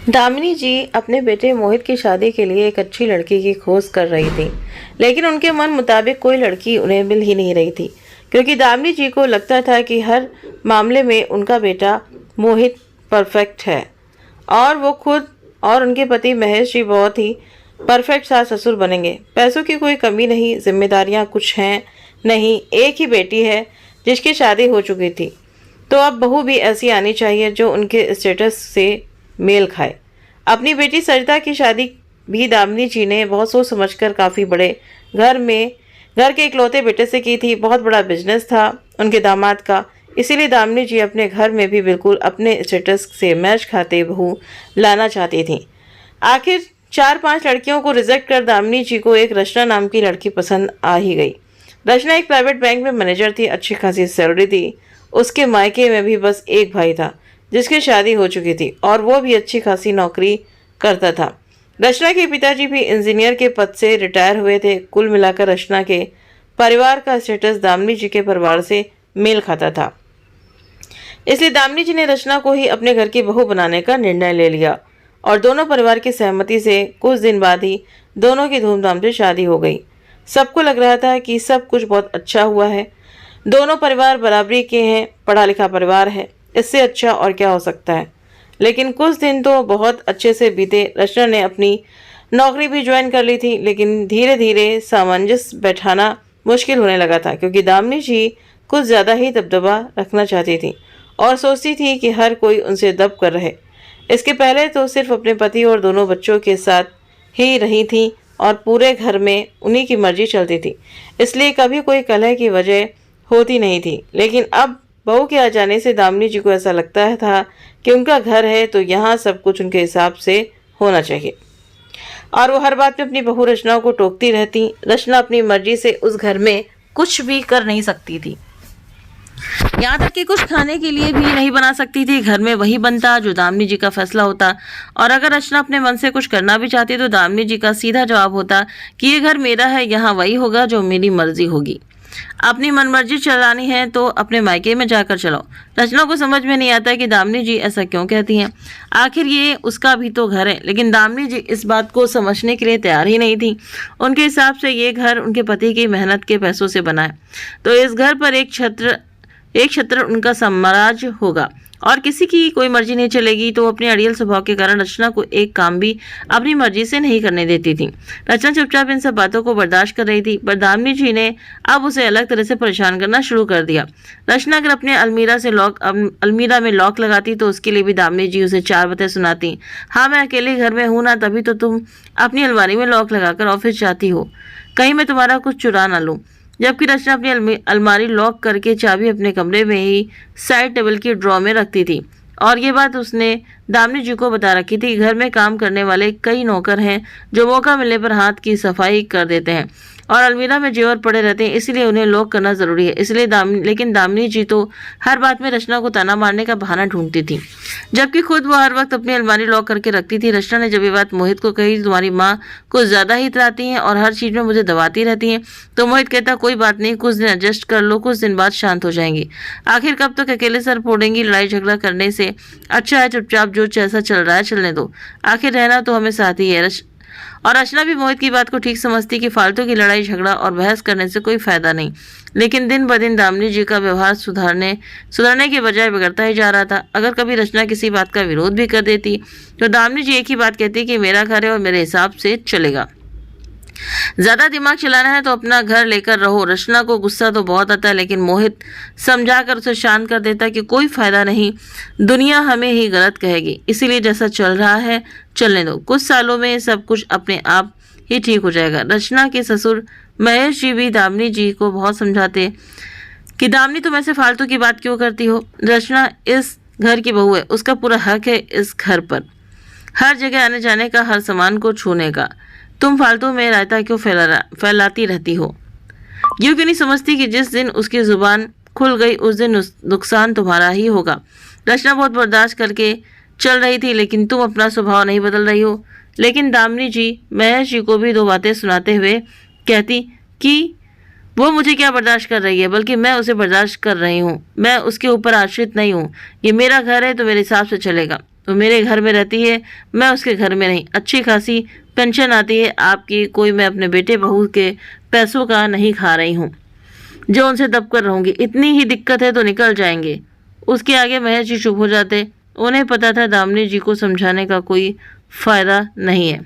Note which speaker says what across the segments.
Speaker 1: दामिनी जी अपने बेटे मोहित की शादी के लिए एक अच्छी लड़की की खोज कर रही थी, लेकिन उनके मन मुताबिक कोई लड़की उन्हें मिल ही नहीं रही थी, क्योंकि दामिनी जी को लगता था कि हर मामले में उनका बेटा मोहित परफेक्ट है और वो खुद और उनके पति महेश जी बहुत ही परफेक्ट सास ससुर बनेंगे। पैसों की कोई कमी नहीं, जिम्मेदारियां कुछ हैं नहीं, एक ही बेटी है जिसकी शादी हो चुकी थी, तो अब बहू भी ऐसी आनी चाहिए जो उनके स्टेटस से मेल खाए। अपनी बेटी सरिता की शादी भी दामिनी जी ने बहुत सोच समझकर काफ़ी बड़े घर के इकलौते बेटे से की थी। बहुत बड़ा बिजनेस था उनके दामाद का, इसीलिए दामिनी जी अपने घर में भी बिल्कुल अपने स्टेटस से मैच खाते बहू लाना चाहती थी। आखिर 4-5 लड़कियों को रिजेक्ट कर दामिनी जी को एक रचना नाम की लड़की पसंद आ ही गई। रचना एक प्राइवेट बैंक में मैनेजर थी, अच्छी खासी सैलरी थी। उसके मायके में भी बस एक भाई था जिसकी शादी हो चुकी थी और वो भी अच्छी खासी नौकरी करता था। रचना के पिताजी भी इंजीनियर के पद से रिटायर हुए थे। कुल मिलाकर रचना के परिवार का स्टेटस दामिनी जी के परिवार से मेल खाता था, इसलिए दामिनी जी ने रचना को ही अपने घर की बहू बनाने का निर्णय ले लिया और दोनों परिवार की सहमति से कुछ दिन बाद ही दोनों की धूमधाम से शादी हो गई। सबको लग रहा था कि सब कुछ बहुत अच्छा हुआ है, दोनों परिवार बराबरी के हैं, पढ़ा लिखा परिवार है, इससे अच्छा और क्या हो सकता है। लेकिन कुछ दिन तो बहुत अच्छे से बीते। रचना ने अपनी नौकरी भी ज्वाइन कर ली थी, लेकिन धीरे धीरे सामंजस्य बैठाना मुश्किल होने लगा था, क्योंकि दामिनी जी कुछ ज़्यादा ही दबदबा रखना चाहती थी और सोचती थी कि हर कोई उनसे दब कर रहे। इसके पहले तो सिर्फ अपने पति और दोनों बच्चों के साथ ही रही थी और पूरे घर में उन्हीं की मर्जी चलती थी, इसलिए कभी कोई कलह की वजह होती नहीं थी। लेकिन अब बहू के आ जाने से दामिनी जी को ऐसा लगता था कि उनका घर है तो यहाँ सब कुछ उनके हिसाब से होना चाहिए, और वो हर बात में अपनी बहू रचना को टोकती रहती। रचना अपनी मर्जी से उस घर में कुछ भी कर नहीं सकती थी, यहाँ तक कि कुछ खाने के लिए भी नहीं बना सकती थी। घर में वही बनता जो दामिनी जी का फैसला होता, और अगर रचना अपने मन से कुछ करना भी चाहती तो दामिनी जी का सीधा जवाब होता कि ये घर मेरा है, यहाँ वही होगा जो मेरी मर्जी होगी। अपनी मनमर्जी चलानी है तो अपने मायके में जाकर चलाओ। रचना को समझ में नहीं आता कि दामिनी जी ऐसा क्यों कहती हैं। आखिर ये उसका भी तो घर है, लेकिन दामिनी जी इस बात को समझने के लिए तैयार ही नहीं थी। उनके हिसाब से ये घर उनके पति की मेहनत के पैसों से बना है, तो इस घर पर एक छत्र उनका साम्राज्य होगा और किसी की कोई मर्जी नहीं चलेगी। तो अपने अड़ियल स्वभाव के कारण रचना को एक काम भी अपनी मर्जी से नहीं करने देती थी। रचना चुपचाप इन सब बातों को बर्दाश्त कर रही थी, पर दामिनी जी ने अब उसे अलग तरह से परेशान करना शुरू कर दिया। रचना अगर अपने अलमीरा में लॉक लगाती तो उसके लिए भी दामिनी जी उसे 4 बातें सुनाती। हाँ, मैं अकेले घर में हूँ ना, तभी तो तुम अपनी अलमारी में लॉक लगाकर ऑफिस जाती हो, कहीं मैं तुम्हारा कुछ चुरा ना लूँ। जबकि रचना अपनी अलमारी लॉक करके चाबी अपने कमरे में ही साइड टेबल की ड्रॉ में रखती थी, और ये बात उसने दामिनी जी को बता रखी थी। घर में काम करने वाले कई नौकर हैं जो मौका मिलने पर हाथ की सफाई कर देते हैं और अलमीरा में जेवर पड़े रहते हैं, इसलिए उन्हें लॉक करना जरूरी है। इसलिए लेकिन दामिनी जी तो हर बात में रचना को ताना मारने का बहाना ढूंढती थी, जबकि खुद वो हर वक्त अपनी अलमारी लॉक करके रखती थी। रचना ने जब ये बात मोहित को कही, तुम्हारी माँ कुछ ज्यादा ही इतराती हैं और हर चीज में मुझे दबाती रहती हैं, तो मोहित कहता कोई बात नहीं, कुछ दिन एडजस्ट कर लो, कुछ दिन बाद शांत हो जाएंगी। आखिर कब तक अकेले सर फोड़ेंगी? लड़ाई झगड़ा करने से अच्छा है चुपचाप जो जैसा चल रहा है चलने दो, आखिर रहना तो हमें साथ ही है। और रचना भी मोहित की बात को ठीक समझती कि फालतू की लड़ाई झगड़ा और बहस करने से कोई फायदा नहीं। लेकिन दिन ब दिन दामिनी जी का व्यवहार सुधरने के बजाय बिगड़ता ही जा रहा था। अगर कभी रचना किसी बात का विरोध भी कर देती तो दामिनी जी एक ही बात कहती कि मेरा घर है और मेरे हिसाब से चलेगा, ज्यादा दिमाग चलाना है तो अपना घर लेकर रहो। रचना को गुस्सा तो बहुत आता है, लेकिन मोहित समझाकर उसे शांत कर देता कि कोई फायदा नहीं, दुनिया हमें ही गलत कहेगी, इसीलिए जैसा चल रहा है चलने दो, कुछ सालों में सब कुछ अपने आप ही ठीक हो जाएगा। रचना के ससुर महेश जी भी दामिनी जी को बहुत समझाते कि दामिनी तुम ऐसे फालतू की बात क्यों करती हो, रचना इस घर की बहू है, उसका पूरा हक है इस घर पर, हर जगह आने जाने का, हर सामान को छूने का, तुम फालतू में रायता क्यों फैलाती रहती हो? यूँ क्यों नहीं समझती कि जिस दिन उसकी जुबान खुल गई उस दिन नुकसान तुम्हारा ही होगा। रचना बहुत बर्दाश्त करके चल रही थी, लेकिन तुम अपना स्वभाव नहीं बदल रही हो। लेकिन दामिनी जी महेश जी को भी 2 बातें सुनाते हुए कहती कि वो मुझे क्या बर्दाश्त कर रही है, बल्कि मैं उसे बर्दाश्त कर रही हूँ। मैं उसके ऊपर आश्रित नहीं हूँ, ये मेरा घर है तो मेरे हिसाब से चलेगा। तो मेरे घर में रहती है, मैं उसके घर में नहीं। अच्छी खासी पेंशन आती है आपकी, कोई मैं अपने बेटे बहू के पैसों का नहीं खा रही हूँ जो उनसे दब कर रहूंगी। इतनी ही दिक्कत है तो निकल जाएंगे। उसके आगे महेश जी चुप हो जाते। उन्हें पता था दामिनी जी को समझाने का कोई फायदा नहीं है।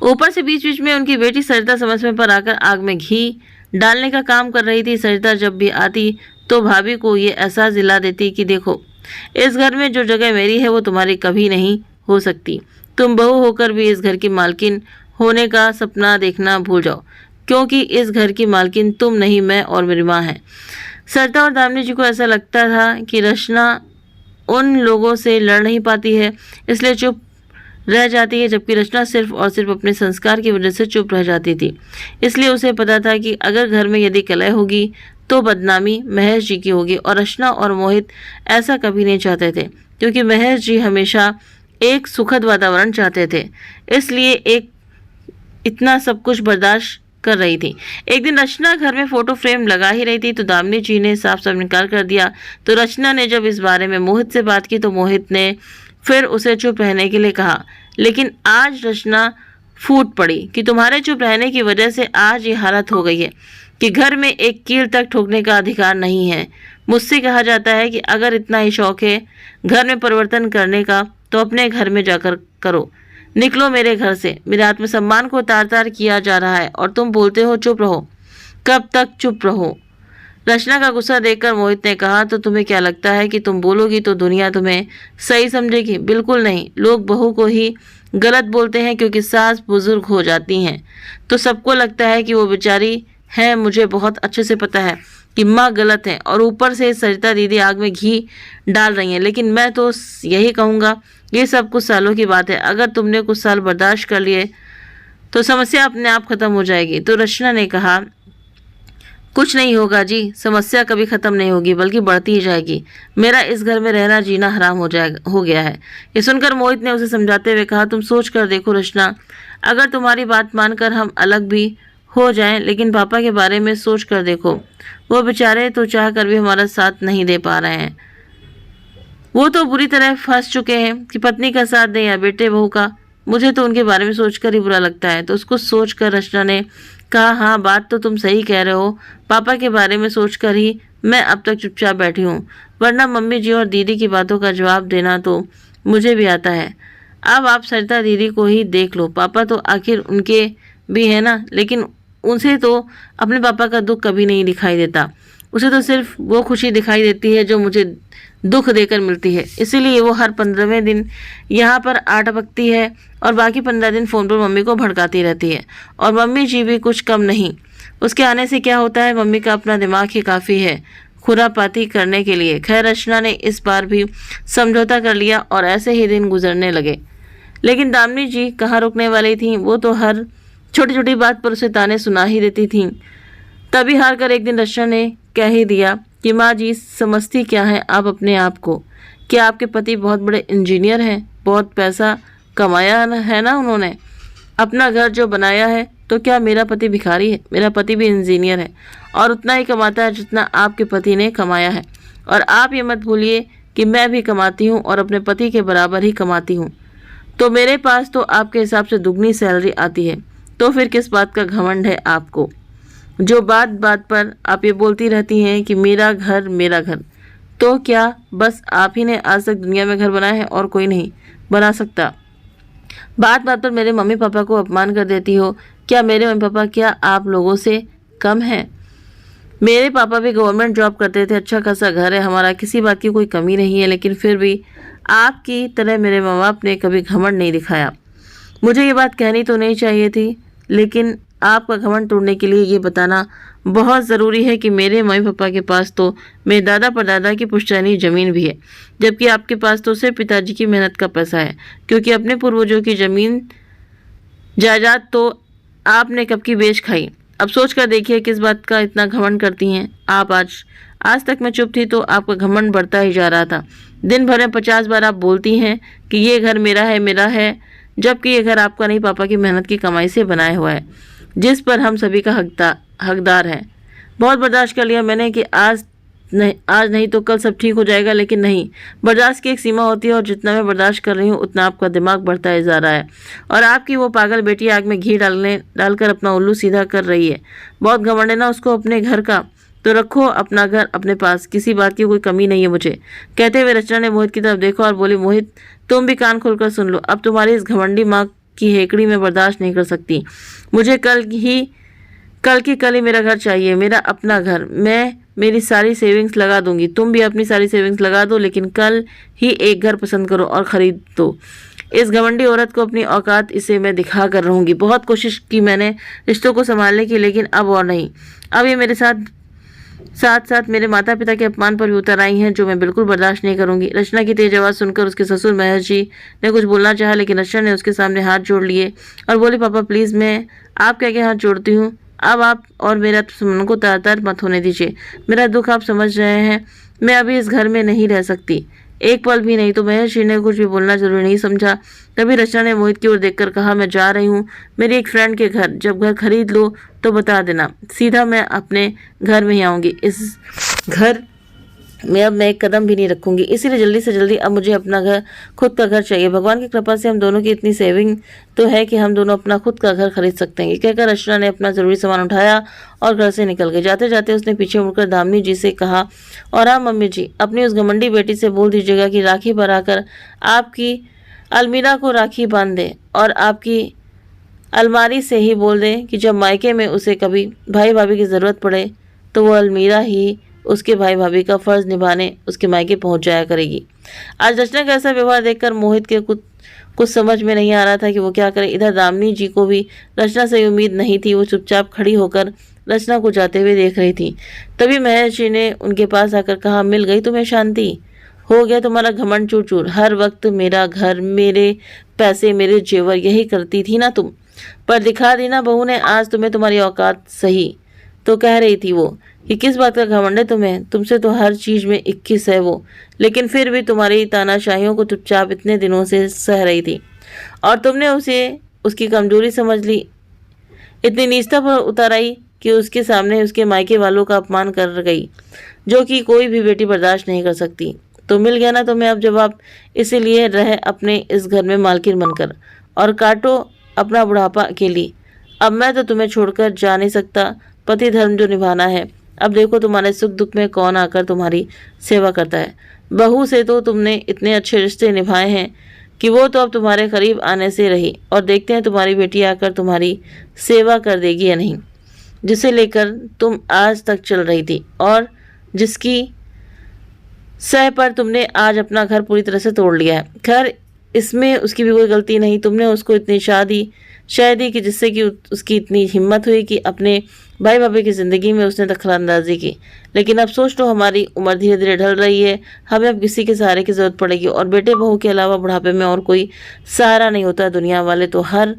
Speaker 1: ऊपर से बीच बीच में उनकी बेटी सरिता समझ पर आकर आग में घी डालने का काम कर रही थी। सरिता जब भी आती तो भाभी को ये एहसास दिला देती कि देखो, इस घर में जो जगह मेरी है वो तुम्हारी कभी नहीं हो सकती। तुम बहू होकर भी इस घर की मालकिन होने का सपना देखना भूल जाओ, क्योंकि इस घर की मालकिन तुम नहीं, मैं और मेरी माँ है। सरिता और दामिनी जी को ऐसा लगता था कि रचना उन लोगों से लड़ नहीं पाती है, इसलिए चुप रह जाती है, जबकि रचना सिर्फ और सिर्फ अपने संस्कार की वजह से चुप रह जाती थी। इसलिए उसे पता था कि अगर घर में यदि कलह होगी तो बदनामी महेश जी की होगी, और रचना और मोहित ऐसा कभी नहीं चाहते थे, क्योंकि महेश जी हमेशा एक सुखद वातावरण चाहते थे। इसलिए एक इतना सब कुछ बर्दाश्त कर रही थी। एक दिन रचना घर में फोटो फ्रेम लगा ही रही थी तो दामिनी जी ने साफ साफ इनकार कर दिया। तो रचना ने जब इस बारे में मोहित से बात की तो मोहित ने फिर उसे चुप रहने के लिए कहा। लेकिन आज रचना फूट पड़ी कि तुम्हारे चुप रहने की वजह से आज ये हालत हो गई है कि घर में एक कील तक ठोकने का अधिकार नहीं है। मुझसे कहा जाता है कि अगर इतना ही शौक है घर में परिवर्तन करने का तो अपने घर में जाकर करो। निकलो मेरे घर से। मेरे आत्मसम्मान को तार तार किया जा रहा है और तुम बोलते हो चुप रहो। कब तक चुप रहो? रचना का गुस्सा देखकर मोहित ने कहा, तो तुम्हें क्या लगता है कि तुम बोलोगी तो दुनिया तुम्हें सही समझेगी? बिल्कुल नहीं। लोग बहू को ही गलत बोलते हैं क्योंकि सास बुजुर्ग हो जाती हैं तो सबको लगता है कि वो बेचारी है। मुझे बहुत अच्छे से पता है कि माँ गलत है और ऊपर से सरिता दीदी आग में घी डाल रही हैं। लेकिन मैं तो यही कहूँगा, ये सब कुछ सालों की बात है। अगर तुमने कुछ साल बर्दाश्त कर लिए तो समस्या अपने आप खत्म हो जाएगी। तो रचना ने कहा, कुछ नहीं होगा जी, समस्या कभी खत्म नहीं होगी बल्कि बढ़ती ही जाएगी। मेरा इस घर में रहना जीना हराम हो गया है। ये सुनकर मोहित ने उसे समझाते हुए कहा, तुम सोच कर देखो रचना, अगर तुम्हारी बात मानकर हम अलग भी हो जाएं, लेकिन पापा के बारे में सोच कर देखो। वो बेचारे तो चाह कर भी हमारा साथ नहीं दे पा रहे हैं। वो तो बुरी तरह फंस चुके हैं कि पत्नी का साथ दें या बेटे बहू का। मुझे तो उनके बारे में सोचकर ही बुरा लगता है। तो उसको सोचकर रचना ने कहा, हाँ बात तो तुम सही कह रहे हो। पापा के बारे में सोचकर ही मैं अब तक चुपचाप बैठी हूँ, वरना मम्मी जी और दीदी की बातों का जवाब देना तो मुझे भी आता है। अब आप सरिता दीदी को ही देख लो, पापा तो आखिर उनके भी है ना, लेकिन उनसे तो अपने पापा का दुख कभी नहीं दिखाई देता। उसे तो सिर्फ वो खुशी दिखाई देती है जो मुझे दुख देकर मिलती है। इसीलिए वो हर 15वें दिन यहाँ पर आ टपकती है और बाकी 15 दिन फ़ोन पर मम्मी को भड़काती रहती है। और मम्मी जी भी कुछ कम नहीं। उसके आने से क्या होता है, मम्मी का अपना दिमाग ही काफ़ी है खुरापाती करने के लिए। खैर रचना ने इस बार भी समझौता कर लिया और ऐसे ही दिन गुजरने लगे। लेकिन दामिनी जी कहाँ रुकने वाली थीं, वो तो हर छोटी छोटी बात पर उसे ताने सुना ही देती थीं। तभी हार कर एक दिन रचना ने कह ही दिया कि माँ जी समझती क्या है आप अपने आप को? क्या आपके पति बहुत बड़े इंजीनियर हैं, बहुत पैसा कमाया है ना उन्होंने, अपना घर जो बनाया है? तो क्या मेरा पति भिखारी है? मेरा पति भी इंजीनियर है और उतना ही कमाता है जितना आपके पति ने कमाया है। और आप ये मत भूलिए कि मैं भी कमाती हूँ और अपने पति के बराबर ही कमाती हूँ। तो मेरे पास तो आपके हिसाब से दुगनी सैलरी आती है। तो फिर किस बात का घमंड है आपको, जो बात बात पर आप ये बोलती रहती हैं कि मेरा घर मेरा घर? तो क्या बस आप ही ने आज तक दुनिया में घर बनाया है और कोई नहीं बना सकता? बात बात पर मेरे मम्मी पापा को अपमान कर देती हो। क्या मेरे मम्मी पापा क्या आप लोगों से कम हैं? मेरे पापा भी गवर्नमेंट जॉब करते थे, अच्छा खासा घर है हमारा, किसी बात की कोई कमी नहीं है। लेकिन फिर भी आपकी तरह मेरे माँ बाप ने कभी घमंड नहीं दिखाया। मुझे ये बात कहनी तो नहीं चाहिए थी, लेकिन आपका घमंड तोड़ने के लिए ये बताना बहुत ज़रूरी है कि मेरे मम्मी पापा के पास तो मेरे दादा परदादा की पुश्तैनी ज़मीन भी है, जबकि आपके पास तो सिर्फ पिताजी की मेहनत का पैसा है, क्योंकि अपने पूर्वजों की ज़मीन जायदाद तो आपने कब की बेच खाई। अब सोच कर देखिए किस बात का इतना घमंड करती हैं आप। आज तक मैं चुप थी तो आपका घमंड बढ़ता ही जा रहा था। दिन भर में 50 बार आप बोलती हैं कि ये घर मेरा है, जबकि ये घर आपका नहीं, पापा की मेहनत की कमाई से बनाया हुआ है, जिस पर हम सभी का हकदार है। बहुत बर्दाश्त कर लिया मैंने कि आज नहीं, आज नहीं तो कल सब ठीक हो जाएगा। लेकिन नहीं, बर्दाश्त की एक सीमा होती है और जितना मैं बर्दाश्त कर रही हूँ उतना आपका दिमाग बढ़ता ही जा रहा है और आपकी वो पागल बेटी आग में घी डालकर अपना उल्लू सीधा कर रही है। बहुत घमंड है ना उसको अपने घर का, तो रखो अपना घर अपने पास, किसी बात की कोई कमी नहीं है मुझे। कहते हुए रचना ने मोहित की तरफ देखा और बोली, मोहित तुम भी कान खोलकर सुन लो, अब तुम्हारी इस घमंडी माँ की हेकड़ी में बर्दाश्त नहीं कर सकती। मुझे कल की कल ही मेरा घर चाहिए, मेरा अपना घर। मैं मेरी सारी सेविंग्स लगा दूंगी, तुम भी अपनी सारी सेविंग्स लगा दो, लेकिन कल ही एक घर पसंद करो और खरीद दो। इस घमंडी औरत को अपनी औकात इसे मैं दिखा कर रहूंगी। बहुत कोशिश की मैंने रिश्तों को संभालने की, लेकिन अब और नहीं। अब ये मेरे साथ साथ मेरे माता पिता के अपमान पर भी उतर आई हैं, जो मैं बिल्कुल बर्दाश्त नहीं करूंगी। रचना की तेज आवाज़ सुनकर उसके ससुर महेश जी ने कुछ बोलना चाहा, लेकिन रचना ने उसके सामने हाथ जोड़ लिए और बोली, पापा प्लीज़, मैं आपके आगे हाथ जोड़ती हूँ, अब आप और मेरा दुश्मन को तार-तार मत होने दीजिए। मेरा दुख आप समझ रहे हैं, मैं अभी इस घर में नहीं रह सकती, एक पल भी नहीं। तो महेश जी ने कुछ भी बोलना जरूरी नहीं समझा। तभी रचना ने मोहित की ओर देखकर कहा, मैं जा रही हूँ मेरी एक फ्रेंड के घर, जब घर खरीद लो तो बता देना, सीधा मैं अपने घर में ही आऊँगी। इस घर में अब मैं एक कदम भी नहीं रखूंगी, इसीलिए जल्दी से जल्दी अब मुझे अपना घर, खुद का घर चाहिए। भगवान की कृपा से हम दोनों की इतनी सेविंग तो है कि हम दोनों अपना खुद का घर खरीद सकते हैं। ये कहकर रचना ने अपना जरूरी सामान उठाया और घर से निकल गई। जाते जाते उसने पीछे मुड़कर दामिनी जी से कहा, और हाँ मम्मी जी, अपनी उस घमंडी बेटी से बोल दीजिएगा कि राखी पर आकर आपकी अलमीरा को राखी बांध दे और आपकी अलमारी से ही बोल दें कि जब मायके में उसे कभी भाई भाभी की ज़रूरत पड़े तो वो अलमीरा ही उसके भाई भाभी का फर्ज निभाने उसके मायके पहुंच जाया करेगी। आज रचना का ऐसा व्यवहार देखकर मोहित के कुछ समझ में नहीं आ रहा था कि वो क्या करे। इधर दामिनी जी को भी रचना से उम्मीद नहीं थी। वो चुपचाप खड़ी होकर रचना को जाते हुए देख रही थी। तभी महेश जी ने उनके पास आकर कहा, मिल गई तुम्हें शांति, हो गया तुम्हारा घमंड चूर चूर। हर वक्त मेरा घर, मेरे पैसे, मेरे जेवर, यही करती थी ना तुम, पर दिखा दी ना बहू ने आज तुम्हें तुम्हारी औकात। सही तो कह रही थी वो कि किस बात का घमंड है तुम्हें, तुमसे तो हर चीज में 21 है वो, लेकिन फिर भी तुम्हारी तानाशाहियों को चुपचाप इतने दिनों से सह रही थी और तुमने उसे उसकी कमजोरी समझ ली, इतनी नीचता पर उतर आई कि उसके सामने उसके मायके वालों का अपमान कर गई, जो कि कोई भी बेटी बर्दाश्त नहीं कर सकती। तो मिल गया ना तुम्हें अब जवाब, इसीलिए रह अपने इस घर में मालकिन बनकर और काटो अपना बुढ़ापा अकेली। अब मैं तो तुम्हें छोड़कर जा नहीं सकता, पति धर्म जो निभाना है। अब देखो तुम्हारे सुख दुख में कौन आकर तुम्हारी सेवा करता है। बहू से तो तुमने इतने अच्छे रिश्ते निभाए हैं कि वो तो अब तुम्हारे करीब आने से रही, और देखते हैं तुम्हारी बेटी आकर तुम्हारी सेवा कर देगी या नहीं, जिसे लेकर तुम आज तक चल रही थी और जिसकी सह पर तुमने आज अपना घर पूरी तरह से तोड़ लिया है। खैर इसमें उसकी भी कोई गलती नहीं, तुमने उसको इतनी शादी की जिससे कि उसकी इतनी हिम्मत हुई कि अपने भाई भाभी की ज़िंदगी में उसने दखलंदाजी की। लेकिन अब सोच लो, हमारी उम्र धीरे धीरे ढल रही है, हमें अब किसी के सहारे की ज़रूरत पड़ेगी और बेटे बहू के अलावा बुढ़ापे में और कोई सहारा नहीं होता। दुनिया वाले तो हर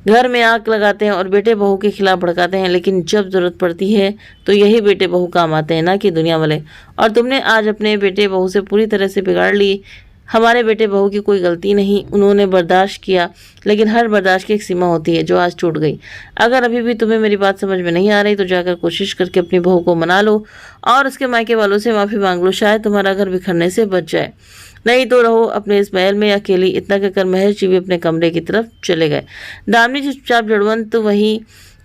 Speaker 1: घर में आग लगाते हैं और बेटे बहू के खिलाफ भड़काते हैं, लेकिन जब ज़रूरत पड़ती है तो यही बेटे बहू काम आते हैं, ना कि दुनिया वाले। और तुमने आज अपने बेटे बहू से पूरी तरह से बिगाड़ ली। हमारे बेटे बहू की कोई गलती नहीं, उन्होंने बर्दाश्त किया, लेकिन हर बर्दाश्त की एक सीमा होती है जो आज टूट गई। अगर अभी भी तुम्हें मेरी बात समझ में नहीं आ रही तो जाकर कोशिश करके अपनी बहू को मना लो और उसके मायके वालों से माफ़ी मांग लो, शायद तुम्हारा घर बिखरने से बच जाए। नहीं तो रहो अपने इस महल में अकेली। इतना कहकर महेश जी भी अपने कमरे की तरफ चले गए। दामिनी चुपचाप जड़वंत वहीं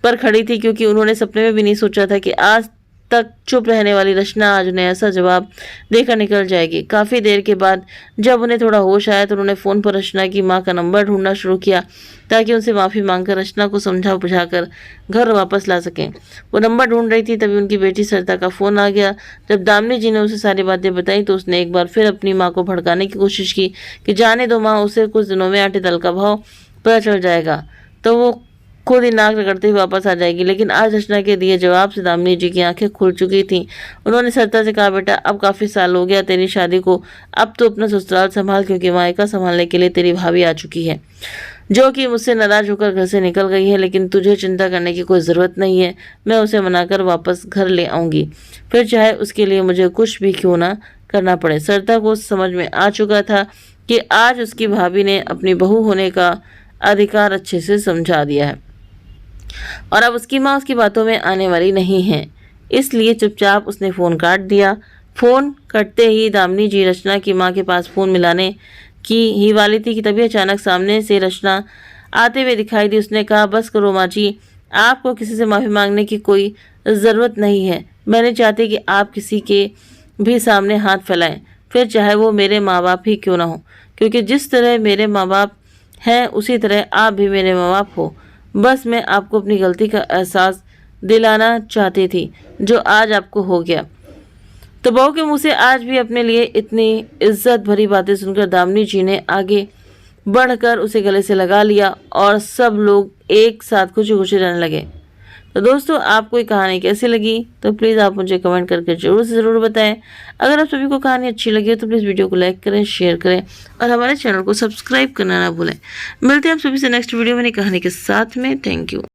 Speaker 1: पर खड़ी थी, क्योंकि उन्होंने सपने में भी नहीं सोचा था कि आज तक चुप रहने वाली रचना आज उन्हें ऐसा जवाब देकर निकल जाएगी। काफ़ी देर के बाद जब उन्हें थोड़ा होश आया तो उन्होंने फ़ोन पर रचना की मां का नंबर ढूंढना शुरू किया ताकि उनसे माफ़ी मांगकर रचना को समझा बुझाकर घर वापस ला सकें। वो नंबर ढूंढ रही थी तभी उनकी बेटी सरिता का फ़ोन आ गया। जब दामिनी जी ने उसे सारी बातें बताई तो उसने एक बार फिर अपनी माँ को भड़काने की कोशिश की कि जाने दो माँ, उसे कुछ दिनों में आटे दाल का भाव पता चल जाएगा तो वो खुद ही नाक रगड़ते हुए वापस आ जाएगी। लेकिन आज रचना के दिए जवाब से दामिनी जी की आंखें खुल चुकी थीं। उन्होंने सरिता से कहा, बेटा अब काफ़ी साल हो गया तेरी शादी को, अब तो अपना ससुराल संभाल, क्योंकि मायका संभालने के लिए तेरी भाभी आ चुकी है, जो कि मुझसे नाराज होकर घर से निकल गई है। लेकिन तुझे चिंता करने की कोई ज़रूरत नहीं है, मैं उसे मनाकर वापस घर ले आऊँगी, फिर चाहे उसके लिए मुझे कुछ भी क्यों ना करना पड़े। सरिता को समझ में आ चुका था कि आज उसकी भाभी ने अपनी बहू होने का अधिकार अच्छे से समझा दिया है और अब उसकी माँ उसकी बातों में आने वाली नहीं है। इसलिए चुपचाप उसने फ़ोन काट दिया। फ़ोन कटते ही दामिनी जी रचना की माँ के पास फ़ोन मिलाने की ही वाली थी कि तभी अचानक सामने से रचना आते हुए दिखाई दी। उसने कहा, बस करो माँ जी, आपको किसी से माफ़ी मांगने की कोई ज़रूरत नहीं है। मैं नहीं चाहती कि आप किसी के भी सामने हाथ फैलाएं, फिर चाहे वो मेरे माँ बाप ही क्यों ना हो, क्योंकि जिस तरह मेरे माँ बाप हैं उसी तरह आप भी मेरे माँ बाप हो। बस मैं आपको अपनी गलती का एहसास दिलाना चाहती थी, जो आज आपको हो गया। तो बहू के मुंह से आज भी अपने लिए इतनी इज्जत भरी बातें सुनकर दामिनी जी ने आगे बढ़कर उसे गले से लगा लिया और सब लोग एक साथ खुशी खुशी रहने लगे। तो दोस्तों, आपको ये कहानी कैसी लगी तो प्लीज़ आप मुझे कमेंट करके ज़रूर से ज़रूर बताएं। अगर आप सभी को कहानी अच्छी लगी हो तो प्लीज़ वीडियो को लाइक करें, शेयर करें और हमारे चैनल को सब्सक्राइब करना ना भूलें। मिलते हैं आप सभी से नेक्स्ट वीडियो में नई कहानी के साथ में। Thank you.